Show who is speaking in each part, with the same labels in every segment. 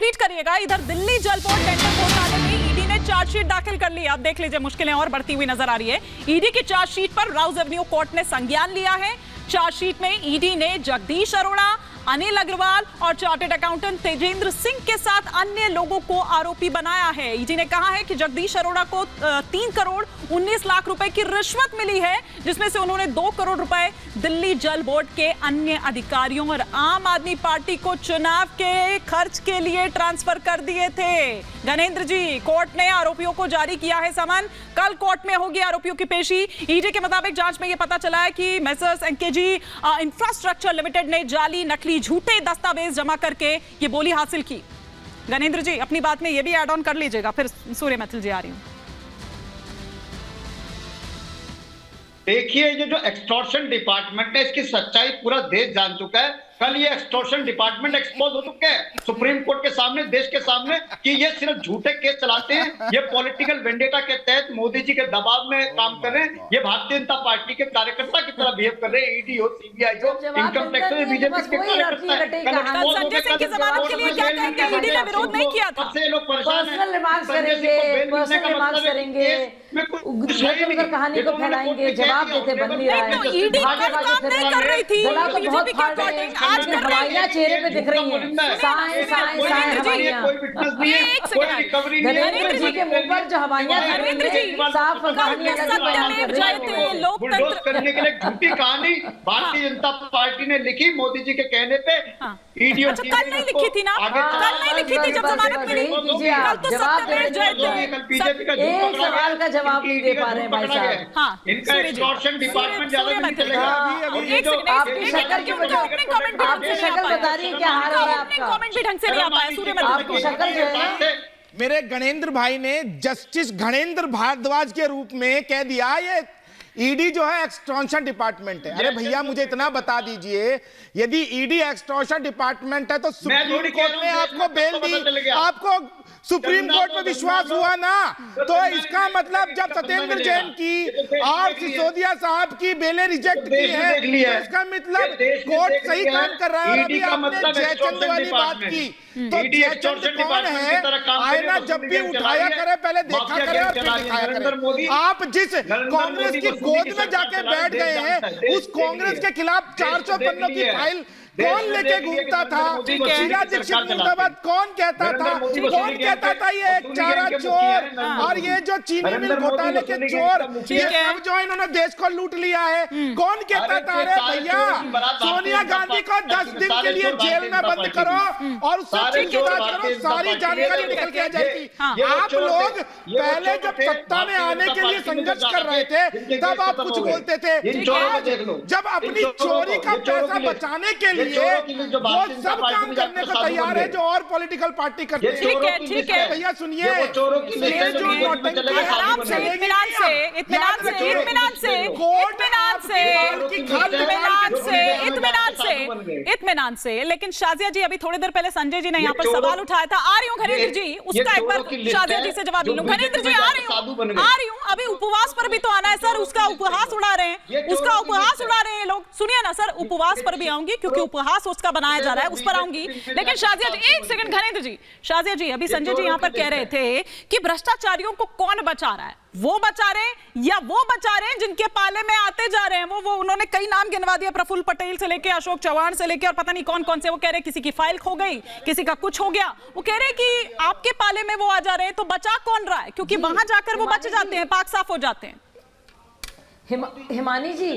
Speaker 1: Repeat करिएगा। इधर दिल्ली जल बोर्ड टेंडर घोटाले में ईडी ने चार्जशीट दाखिल कर ली। अब देख लीजिए, मुश्किलें और बढ़ती हुई नजर आ रही है। ईडी की चार्जशीट पर राउज एवेन्यू कोर्ट ने संज्ञान लिया है। चार्जशीट में ईडी ने जगदीश अरोड़ा, अनिल अग्रवाल और चार्टर्ड अकाउंटेंट तेजेंद्र सिंह के साथ अन्य लोगों को आरोपी बनाया है। ईडी ने कहा है कि जगदीश अरोड़ा को 3 करोड़ 19 लाख रुपए की रिश्वत मिली है, जिसमें से उन्होंने 2 करोड़ रुपए दिल्ली जल बोर्ड के अन्य अधिकारियों और आम आदमी पार्टी को चुनाव के खर्च के लिए ट्रांसफर कर दिए थे। गणेंद्र जी, कोर्ट ने आरोपियों को जारी किया है समन। कल कोर्ट में होगी आरोपियों की पेशी। ईडी के मुताबिक जांच में यह पता चला है कि मेसर्स एनकेजी इंफ्रास्ट्रक्चर लिमिटेड ने जाली, नकली, झूठे दस्तावेज जमा करके ये बोली हासिल की। गणेंद्र जी, अपनी बात में ये भी ऐड ऑन कर लीजिएगा, फिर सूर्य मैथिल जी आ रही हूं।
Speaker 2: देखिए, ये जो एक्सटॉर्शन डिपार्टमेंट है, इसकी सच्चाई पूरा देश जान चुका है। कल ये एक्सटॉर्शन डिपार्टमेंट एक्सपोज हो चुके हैं सुप्रीम कोर्ट के सामने, देश के सामने, कि ये सिर्फ झूठे केस चलाते हैं। ये पॉलिटिकल वेंडेटा के तहत मोदी जी के दबाव में काम कर रहे हैं। ये भारतीय जनता पार्टी के कार्यकर्ता की तरह बिहेव कर रहे हैं। ईडी हो, सीबीआई हो, इनकम टैक्स हो, बीजेपी के कार्यकर्ता है।
Speaker 1: संजय सिंह की जमानत के लिए क्या कहेंगे? ईडी ने विरोध नहीं किया था।
Speaker 2: सबसे लोग परेशान हैं।
Speaker 3: कहानी को फैलाएंगे, जवाब देते बन नहीं रहा है।
Speaker 1: ईडी कर रही थी, बीजेपी के अकॉर्डिंग आज कर रही है।
Speaker 3: चेहरे पे दिख रही हैं, नरेंद्र जी के मुंह पर जो हवाइयां साफ
Speaker 2: बुलडोज करने के लिए झूठी कहानी भारतीय जनता पार्टी ने लिखी मोदी जी के कहने पे। ईडी
Speaker 1: कल नहीं लिखी थी ना, कल नहीं लिखी थी जब जमानत मिली। कल तो
Speaker 2: बीजेपी का
Speaker 3: एक सवाल का जवाब नहीं दे पा रहे हैं भाई साहब।
Speaker 2: इनका एक्सटॉर्शन डिपार्टमेंट ज्यादा नहीं चलेगा।
Speaker 3: आपकी शक्ल की वजह, आपकी शक्ल बता रही है क्या हाल है आपका।
Speaker 1: कमेंट भी ढंग से नहीं आ पाया सूर्य मैथिल।
Speaker 3: आपकी शक्ल जो है,
Speaker 4: मेरे गणेंद्र भाई ने जस्टिस गणेंद्र भारद्वाज के रूप में कह दिया ये ईडी जो है एक्सटॉर्शन डिपार्टमेंट है। अरे भैया, मुझे इतना बता दीजिए, यदि ईडी एक्सटॉर्शन डिपार्टमेंट है तो सुप्रीम कोर्ट ने आपको बेल दी, आपको सुप्रीम कोर्ट में विश्वास हुआ ना, तो इसका मतलब जब सत्येंद्र जैन की और सिसोदिया साहब की बेलें रिजेक्ट की है, तो इसका मतलब कोर्ट सही काम कर रहा है। और अभी आपने जयचंद वाली बात की, तो जयचंद कौन है? आईना जब भी उठाया करे, पहले देखा करे और फिर दिखाया करे। आप जिस कांग्रेस की गोद में जाके बैठ गए हैं, उस कांग्रेस के खिलाफ 400 पन्नों की फाइल कौन लेके घूमता था? शीला दीक्षित मुर्दाबाद कौन कहता था? कौन कहता था ये एक चारा चोर और ये जो चीनी मिल घोटाले के चोर, ये सब जो इन्होंने देश को लूट लिया है, कौन कहता था? अरे भैया, सोनिया गांधी को 10 दिन के लिए जेल में बंद करो और उससे पूछताछ करो, सारी जानकारी निकल के आ जाएगी। आप लोग पहले जब सत्ता में आने के लिए संघर्ष कर रहे थे, तब आप कुछ बोलते थे। जब अपनी चोरी का पैसा बचाने के लिए वो सब काम करने को तैयार है जो और पॉलिटिकल पार्टी करती है।
Speaker 1: ठीक है
Speaker 4: भैया सुनिए,
Speaker 1: इत्मीनान से। लेकिन शाजिया जी, अभी थोड़ी देर पहले संजय जी ने यहाँ पर सवाल उठाया था। आ रही हूँ घनेंद्र जी, उसका एक बार शाजिया जी से जवाब लूं। घनेंद्र जी, आ रही हूँ। अभी उपवास पर भी तो आना है सर, उसका उपहास उड़ा रहे हैं, उसका उपहास उड़ा रहे हैं लोग। सुनिए ना सर, उपवास पर भी आऊंगी क्योंकि उपहास उसका बनाया जा रहा है, उस पर आऊंगी। लेकिन शाजिया जी, एक सेकंड घनेंद्र जी, शाजिया जी, अभी संजय जी यहाँ पर कह रहे थे कि भ्रष्टाचारियों को कौन बचा रहा है? वो बचा रहे हैं या वो बचा रहे हैं जिनके पाले में आते जा रहे हैं? वो उन्होंने कई नाम गिनवा दिया, प्रफुल्ल पटेल से लेके अशोक चौहान से लेके और पता नहीं कौन कौन से। वो कह रहे किसी की फाइल खो गई, किसी का कुछ हो गया। वो कह रहे कि आपके पाले में वो आ जा रहे हैं, तो बचा कौन रहा है? क्योंकि वहां जाकर वो बच जाते हैं, पाक साफ हो जाते हैं।
Speaker 3: हिमानी जी,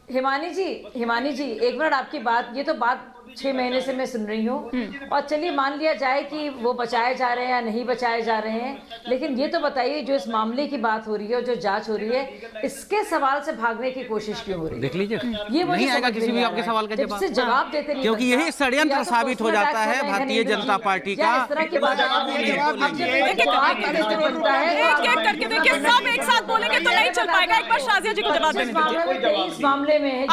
Speaker 3: एक मिनट, आपकी बात, ये तो बात 6 महीने से मैं सुन रही हूँ। और चलिए मान लिया जाए कि वो बचाए जा रहे हैं या नहीं बचाए जा रहे हैं, लेकिन ये तो बताइए, जो इस मामले की बात हो रही है और जो जांच हो रही है, इसके सवाल से भागने की कोशिश क्यों हो रही है?
Speaker 5: देख लीजिए,
Speaker 3: ये
Speaker 5: नहीं आएगा किसी भी आपके सवाल का
Speaker 3: जवाब देते नहीं,
Speaker 5: क्योंकि यही षड्यंत्र साबित हो जाता है भारतीय जनता पार्टी का।
Speaker 3: इस तरह की बात
Speaker 1: देखिए, सब एक साथ बोलेंगे तो नहीं चल पाएगा। एक बार शाजिया जी को जवाब देने दीजिए।
Speaker 3: इस मामले में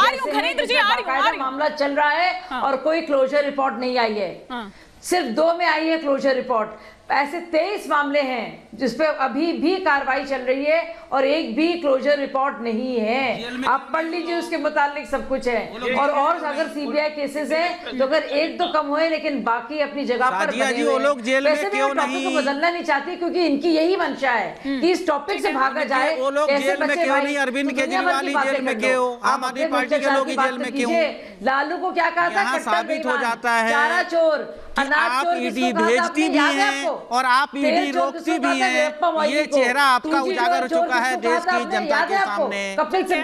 Speaker 3: मामला चल रहा है और कोई क्लोजर रिपोर्ट नहीं आई है। सिर्फ 2 में आई है क्लोजर रिपोर्ट। ऐसे 23 मामले हैं जिस पे अभी भी कार्रवाई चल रही है और एक भी क्लोजर रिपोर्ट नहीं है। आप पढ़ लीजिए, उसके मुतालिक सब कुछ है। और अगर सीबीआई केसेस हैं तो अगर एक तो कम हुए लेकिन बाकी अपनी जगह पर बने हुए।
Speaker 5: वो लोग जेल में
Speaker 3: वैसे भी मैं टॉपिक को बदलना नहीं चाहती क्योंकि इनकी यही मंशा है कि इस टॉपिक से भागा जाए।
Speaker 5: वो लोग जेल में क्यों नहीं? अरविंद केजरीवाल ही जेल में क्यों? आम आदमी पार्टी के लोग ही जेल में क्यों?
Speaker 3: लालू को क्या कहा था?
Speaker 5: यहाँ साबित हो जाता है
Speaker 3: चारा चोर,
Speaker 5: आप ईडी भेजती भी हैं और आप ईडी रोकती भी हैं। ये चेहरा आपका उजागर हो चुका है देश की जनता के सामने,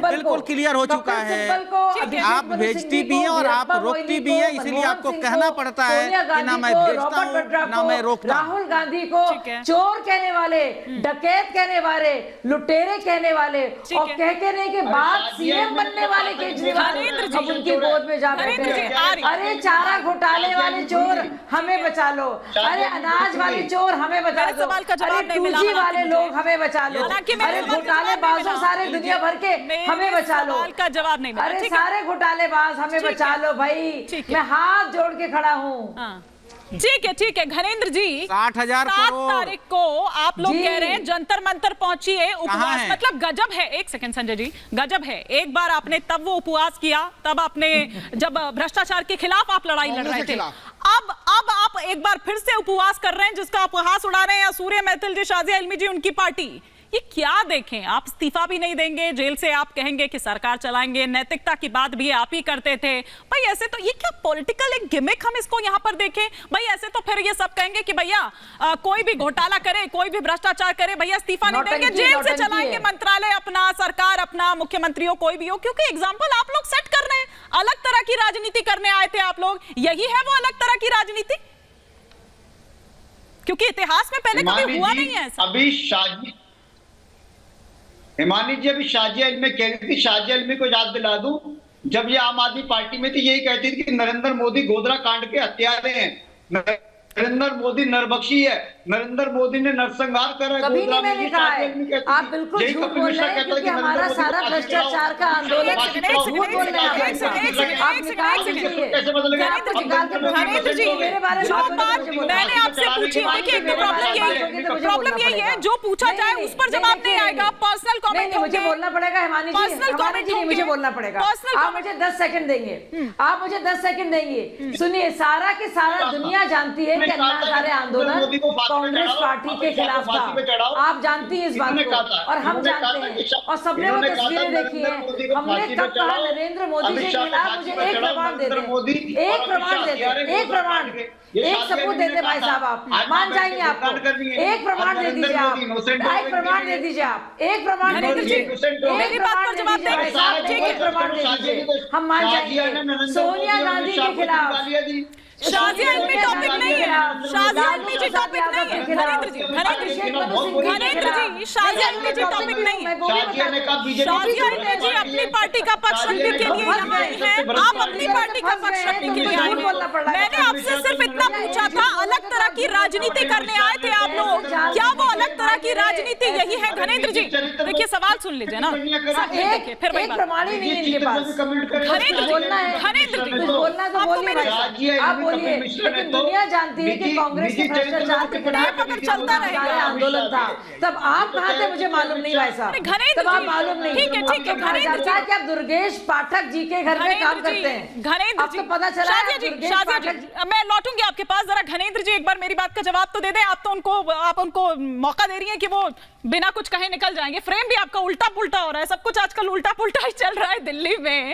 Speaker 5: बिल्कुल क्लियर हो चुका है। आप भेजती भी हैं और आप रोकती भी हैं, इसलिए आपको कहना पड़ता है कि ना मैं भेजता हूं ना मैं रोकता।
Speaker 3: राहुल गांधी को चोर कहने वाले, डकैत कहने वाले, लुटेरे कहने वाले और कहने के बाद सीएम बनने वाले केजरीवाल अब उनकी गोद में जा बैठे हैं। अरे चारा घोटाले वाले चोर हमें बचा लो, अरे अनाज वाले चोर हमें बचा लो, अरे 2G वाले लोग हमें बचा लो, अरे घोटालेबाजों सारे दुनिया भर के हमें बचा लो,
Speaker 1: का जवाब नहीं मिला।
Speaker 3: अरे सारे घोटालेबाज हमें बचा लो भाई, मैं हाथ जोड़ के खड़ा हूँ।
Speaker 1: ठीक है घनेंद्र जी,
Speaker 5: 60,000
Speaker 1: 7 तारीख को आप लोग कह रहे हैं जंतर मंतर पहुंचिए, उपवास
Speaker 5: है?
Speaker 1: मतलब गजब है। एक सेकंड संजय जी, गजब है। एक बार आपने तब वो उपवास किया, तब आपने जब भ्रष्टाचार के खिलाफ आप लड़ाई लड़ रहे थे। अब आप एक बार फिर से उपवास कर रहे हैं जिसका आप उपहास उड़ा रहे हैं। सूर्य महफिल जी, शाजिया इल्मी जी, उनकी पार्टी, ये क्या देखें? आप इस्तीफा भी नहीं देंगे, जेल से आप कहेंगे कि सरकार चलाएंगे, नैतिकता की बात भी आप ही करते थे भाई। ऐसे तो ये क्या पॉलिटिकल एक गिमिक हम इसको यहाँ पर देखें भाई? ऐसे तो फिर ये सब कहेंगे कि भैया कोई भी घोटाला करे, कोई भी भ्रष्टाचार करे, भैया इस्तीफा नहीं देंगे, जेल से चलाएंगे मंत्रालय अपना, सरकार अपना, मुख्यमंत्री हो कोई भी हो। क्योंकि एग्जाम्पल आप लोग सेट कर रहे हैं, अलग तरह की राजनीति करने आए थे आप लोग। यही है वो अलग तरह की राजनीति? क्योंकि इतिहास में पहले कभी हुआ नहीं है।
Speaker 2: अभी हिमानी जी, अभी शाजिया इल्मी कह रही थी, शाजिया इल्मी को याद दिला दूं, जब ये आम आदमी पार्टी में थी यही कहती थी कि नरेंद्र मोदी गोधरा कांड के हत्यारे हैं, नरेंद्र मोदी नरबख्शी है, नरेंद्र मोदी ने नरसंहार करा है।
Speaker 3: कभी नहीं मैंने कहा है, आप बिल्कुल झूठ बोल रहे हैं क्योंकि हमारा सारा भ्रष्टाचार का आंदोलन झूठ बोल रहे हैं। आप निकाल दीजिए,
Speaker 2: कैसे बदलेगा?
Speaker 3: मेरे बारे में
Speaker 1: मैंने आपसे पूछी, देखिए एक तो प्रॉब्लम यही है, जो पूछा जाए उस पर जवाब नहीं आएगा। पर्सनल कमेंट
Speaker 3: मुझे बोलना पड़ेगा हिमानी जी, मुझे बोलना पड़ेगा। आप मुझे 10 सेकंड देंगे, आप मुझे 10 सेकंड देंगे। सुनिए, सारा के सारा दुनिया जानती है कि अन्ना हजारे आंदोलन कांग्रेस पार्टी के खिलाफ था। आप जानती हैं इस बात को और हम जानते हैं, और सबने वो तस्वीरें देखी हैं। हमने कब कहा नरेंद्र मोदी के खिलाफ? मुझे एक प्रमाण दे दें, एक प्रमाण दे दें, एक प्रमाण, एक सबूत दे दे भाई साहब। आप मान जाएंगे, आपको एक प्रमाण दे दीजिए, आप एक प्रमाण दे दीजिए, आप एक प्रमाण दे दीजिए, एक प्रमाण दे दीजिए भाई साहब, एक प्रमाण दे दीजिए, हम मान जाएंगे। सोनिया गांधी के खिलाफ
Speaker 1: शाजिया इल्मी टॉपिक नहीं है, शाजिया इल्मी जी टॉपिक नहीं है। घनेंद्र जी, शाजिया इल्मी जी टॉपिक नहीं है। शाजिया इल्मी जी अपनी पार्टी का पक्ष रखने के लिए यहाँ आई हैं, आप अपनी पार्टी का पक्ष रखने के लिए आए हैं। मैंने आपसे सिर्फ इतना पूछा था, अलग तरह की राजनीति करने आए थे आप लोग, क्या वो अलग तरह की राजनीति यही है? घनेंद्र जी देखिए, सवाल सुन लीजिए ना, फिर वही
Speaker 3: प्रमाण ही नहीं है इनके पास।
Speaker 1: घनेंद्र जी
Speaker 3: बोलना तो बोलिए, आप बोलिए, लेकिन दुनिया जानती है कि कांग्रेस के भ्रष्टाचार के खिलाफ चलता रहेगा आंदोलन था। तब आप कहाँ थे मुझे मालूम नहीं भाई साहब, तब आप मालूम नहीं।
Speaker 1: ठीक है,
Speaker 3: कहा जाता है कि आप दुर्गेश पाठक जी के घर में काम करते हैं,
Speaker 1: घनेंद्र जी,
Speaker 3: तो पता चला।
Speaker 1: मैं लौटूंगी आपके पास, जरा घनेंद्र जी एक बार मेरी बात का जवाब तो दे दें। आप उनको मौका दे रही हैं कि वो बिना कुछ कहे निकल जाएंगे। फ्रेम भी आपका उल्टा पुल्टा हो रहा है, सब कुछ आजकल उल्टा पुल्टा ही चल रहा है दिल्ली में।